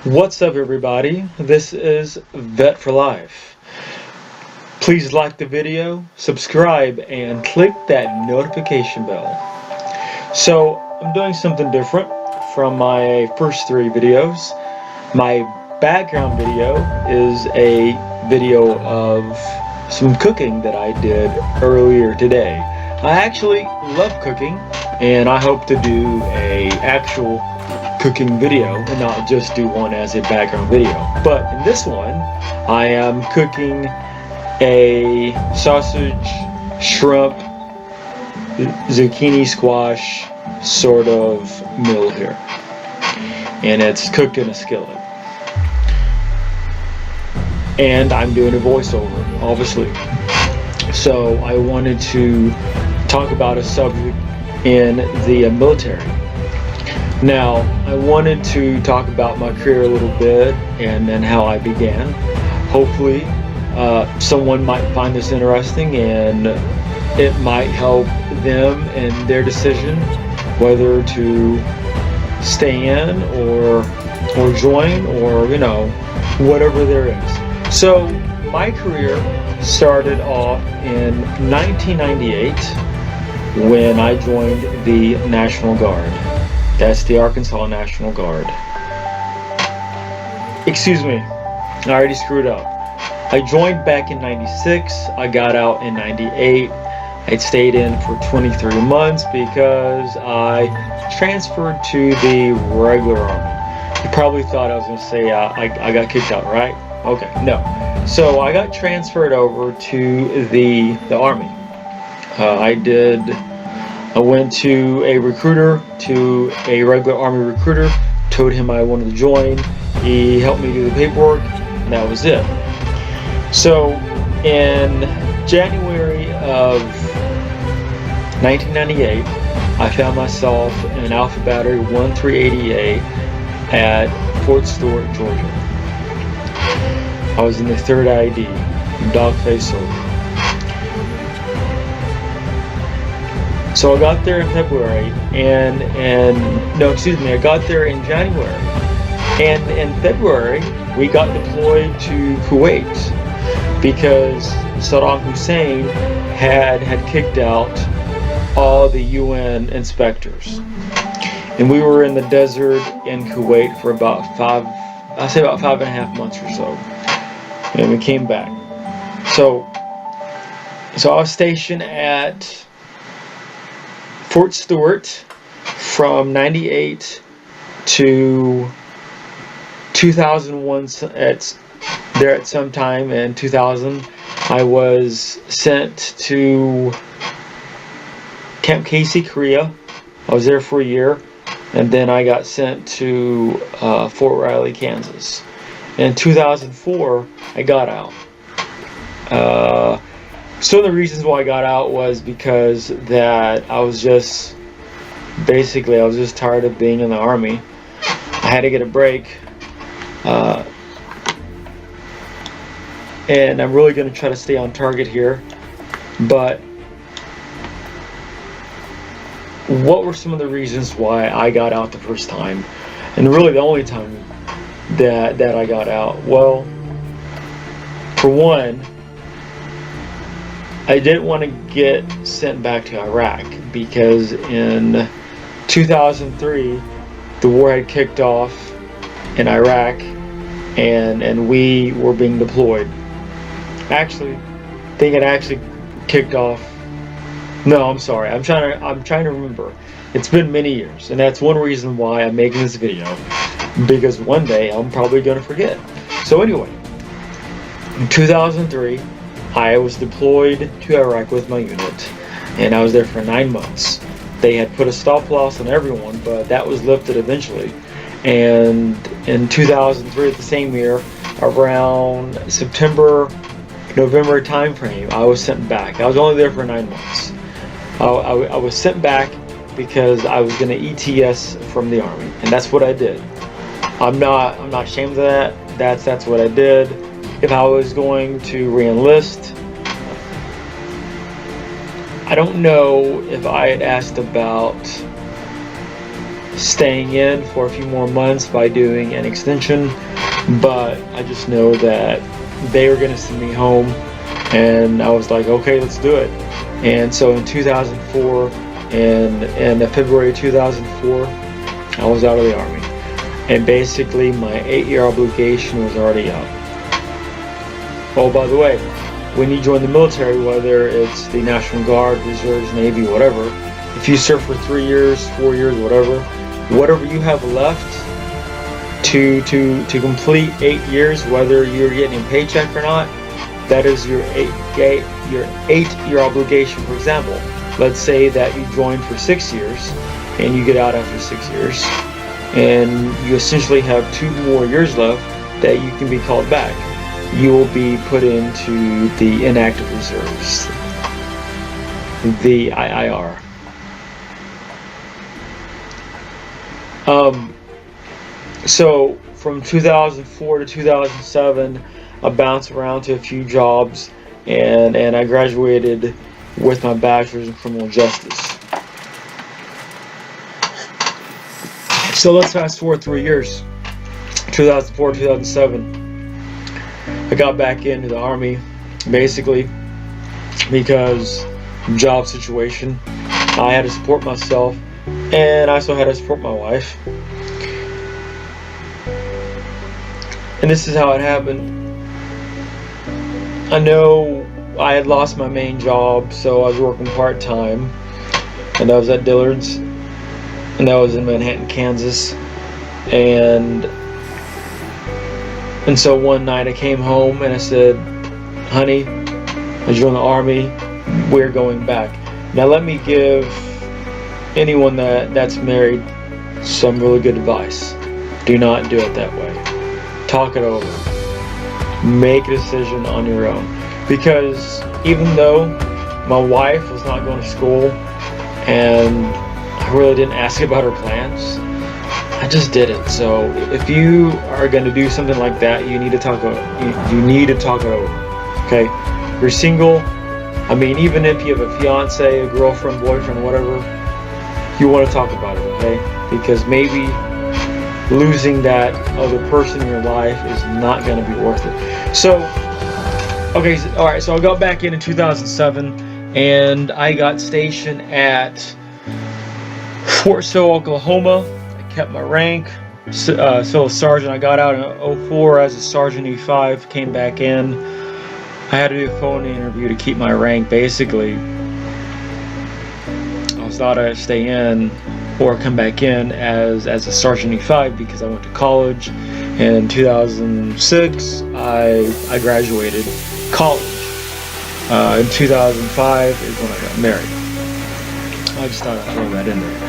What's up, everybody? This is Vet for Life. Please like the video, subscribe, and click that notification bell. So, I'm doing something different from my first three videos. My background video is a video of some cooking that I did earlier today. I actually love cooking, and I hope to do a actual cooking video and not just do one as a background video. But in this one, I am cooking a sausage, shrimp, zucchini squash sort of meal here. And it's cooked in a skillet. And I'm doing a voiceover, obviously. So I wanted to talk about a subject in the military. Now, I wanted to talk about my career a little bit and then how I began. Hopefully, someone might find this interesting and it might help them in their decision whether to stay in or join, or whatever there is. So my career started off in 1998 when I joined the National Guard. That's the Arkansas National Guard. Excuse me, I already screwed up. I joined back in 96, I got out in 98. I stayed in for 23 months because I transferred to the regular Army. You probably thought I was going to say I got kicked out, right? Okay, no. So I got transferred over to the Army. I went to a recruiter, to a regular Army recruiter, told him I wanted to join. He helped me do the paperwork, and that was it. So in January of 1998, I found myself in Alpha Battery 1380A at Fort Stewart, Georgia. I was in the 3rd ID, Dogface Soldier. So I got there in February, I got there in January, and in February we got deployed to Kuwait because Saddam Hussein had kicked out all the UN inspectors, and we were in the desert in Kuwait for about 5.5 months or so, and we came back. So I was stationed at Fort Stewart from 98 to 2001. There at some time in 2000, I was sent to Camp Casey, Korea. I was there for a year, and then I got sent to Fort Riley, Kansas. In 2004, I got out. Some of the reasons why I got out was because that I was just tired of being in the Army. I had to get a break, and I'm really going to try to stay on target here. But what were some of the reasons why I got out the first time, and really the only time that I got out? Well, for one, I didn't want to get sent back to Iraq because in 2003 the war had kicked off in Iraq, and we were being deployed. Actually, I think it actually kicked off. No, I'm sorry. I'm trying to remember. It's been many years, and that's one reason why I'm making this video, because one day I'm probably going to forget. So anyway, in 2003, I was deployed to Iraq with my unit, and I was there for 9 months. They had put a stop loss on everyone, but that was lifted eventually. And in 2003, the same year, around November time frame, I was sent back. I was only there for 9 months. I was sent back because I was going to ETS from the Army, and that's what I did. I'm not ashamed of that. That's what I did. If I was going to re-enlist, I don't know if I had asked about staying in for a few more months by doing an extension, but I just know that they were going to send me home, and I was like, okay, let's do it. And so in 2004, in February 2004, I was out of the Army, and basically my 8-year obligation was already up. Oh, by the way, when you join the military, whether it's the National Guard, Reserves, Navy, whatever, if you serve for 3 years, 4 years, whatever you have left to complete 8 years, whether you're getting a paycheck or not, that is your 8-year obligation. For example, let's say that you join for 6 years and you get out after 6 years, and you essentially have 2 more years left that you can be called back. You will be put into the inactive reserves, the IIR. So from 2004 to 2007, I bounced around to a few jobs, and I graduated with my bachelor's in criminal justice. So let's fast forward 3 years, 2004 to 2007. I got back into the Army, basically, because job situation. I had to support myself, and I also had to support my wife. And this is how it happened. I know I had lost my main job, so I was working part-time, and that was at Dillard's, and that was in Manhattan, Kansas. And so one night I came home and I said, honey, I joined the Army, we're going back. Now let me give anyone that's married some really good advice. Do not do it that way. Talk it over. Make a decision on your own. Because even though my wife was not going to school and I really didn't ask about her plans, I just did it. So if you are going to do something like that, you need to talk it. You need to talk it over. Okay, if you're single, I mean, even if you have a fiance, a girlfriend, boyfriend, whatever, you want to talk about it. Okay, because maybe losing that other person in your life is not going to be worth it. So, okay, all right. So I got back in 2007, and I got stationed at Fort Sill, Oklahoma. Kept my rank, still a sergeant. I got out in 2004 as a Sergeant E5, came back in. I had to do a phone interview to keep my rank. Basically, I was thought I'd stay in or come back in as a Sergeant E5 because I went to college. In 2006, I graduated college. In 2005 is when I got married. I just thought I'd throw that in there.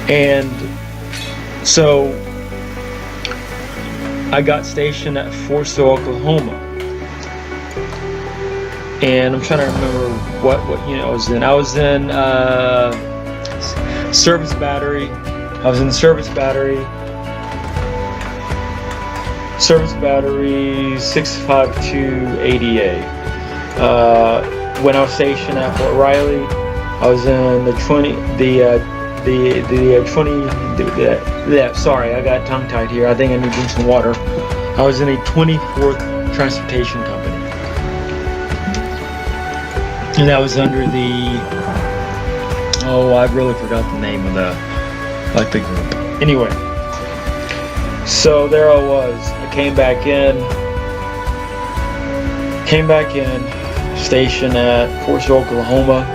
And so I got stationed at Fort Sill, Oklahoma. And I'm trying to remember what unit I was in. I was in service battery. I was in the service battery 652 ADA. When I was stationed at Fort Riley, I was in the 20. Sorry, I got tongue-tied here. I think I need to drink some water. I was in a 24th Transportation Company. And that was under the... Oh, I really forgot the name of the group. Anyway. So there I was. I came back in, stationed at Fort Sill, Oklahoma.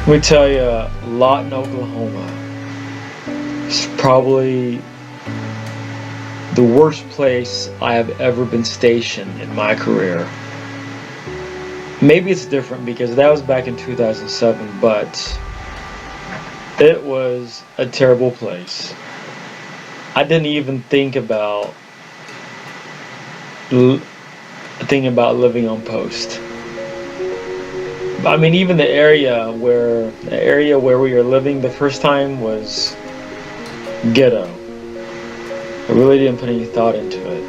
Let me tell you, a lot in Oklahoma. It's probably the worst place I have ever been stationed in my career. Maybe it's different because that was back in 2007, but it was a terrible place. I didn't even think about living on post. I mean, even the area where we were living the first time was ghetto. I really didn't put any thought into it.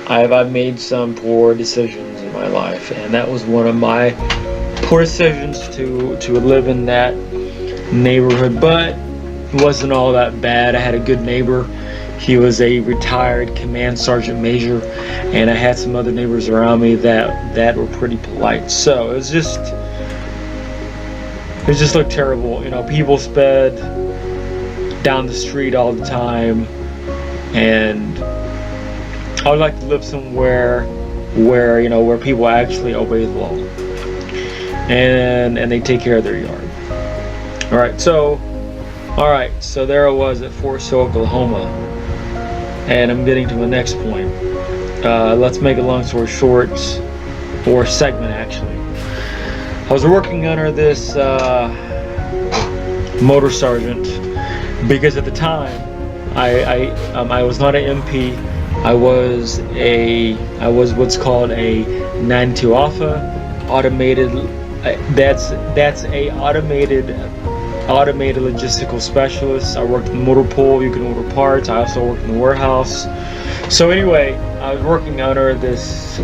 I've made some poor decisions in my life, and that was one of my poor decisions to live in that neighborhood, but it wasn't all that bad. I had a good neighbor. He was a retired command sergeant major, and I had some other neighbors around me that were pretty polite. So it just looked terrible. You know, people sped down the street all the time, and I would like to live somewhere where, you know, where people actually obey the law and they take care of their yard. All right, so there I was at Fort Sill, Oklahoma, and I'm getting to my next point. Let's make a long story short, or segment actually. I was working under this motor sergeant because at the time I was not an MP. I was what's called a 92 Alpha automated. That's a automated logistical specialist. I worked in the motor pool. You can order parts. I also worked in the warehouse. So anyway, I was working under this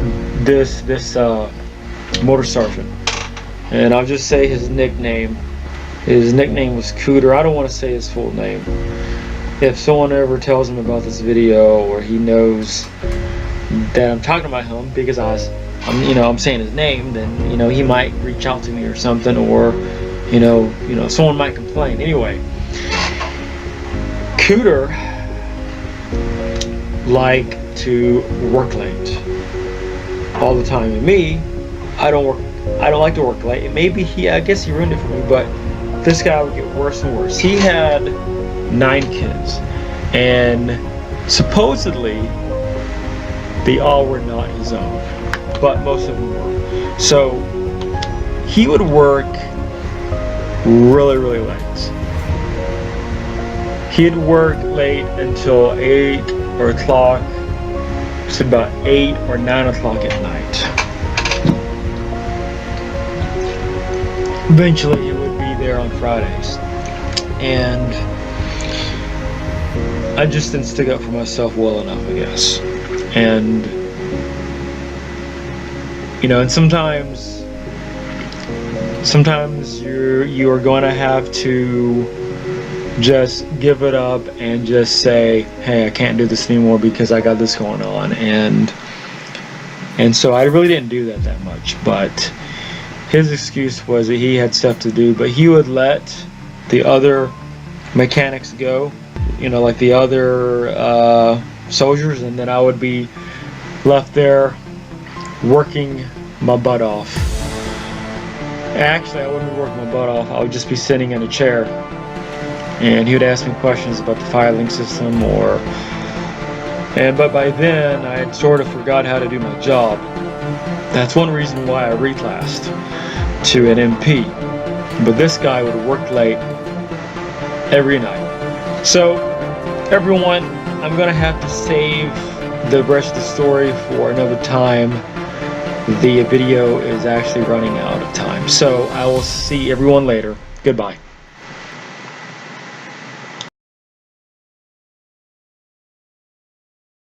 motor sergeant, and I'll just say his nickname. His nickname was Cooter. I don't want to say his full name. If someone ever tells him about this video, or he knows that I'm talking about him because I'm saying his name, then, you know, he might reach out to me or something, or you know, someone might complain. Anyway, Cooter liked to work late all the time, and me, I don't like to work late. And maybe I guess he ruined it for me, but this guy would get worse and worse. He had 9 kids, and supposedly they all were not his own, but most of them were. So he would work really late. He'd work late until 8 or o'clock, so about 8 or 9 o'clock at night. Eventually he would be there on Fridays, and I just didn't stick up for myself well enough, I guess. And you know, and sometimes you are going to have to just give it up and just say, hey, I can't do this anymore because I got this going on. And so I really didn't do that much, but his excuse was that he had stuff to do, but he would let the other mechanics go, you know, like the other soldiers, and then I would be left there working my butt off. Actually, I wouldn't be working my butt off. I would just be sitting in a chair, and he would ask me questions about the filing system, but by then I had sort of forgot how to do my job. That's one reason why I reclassed to an MP. But this guy would work late every night. So everyone, I'm gonna have to save the rest of the story for another time. The video is actually running out of time. So I will see everyone later. Goodbye.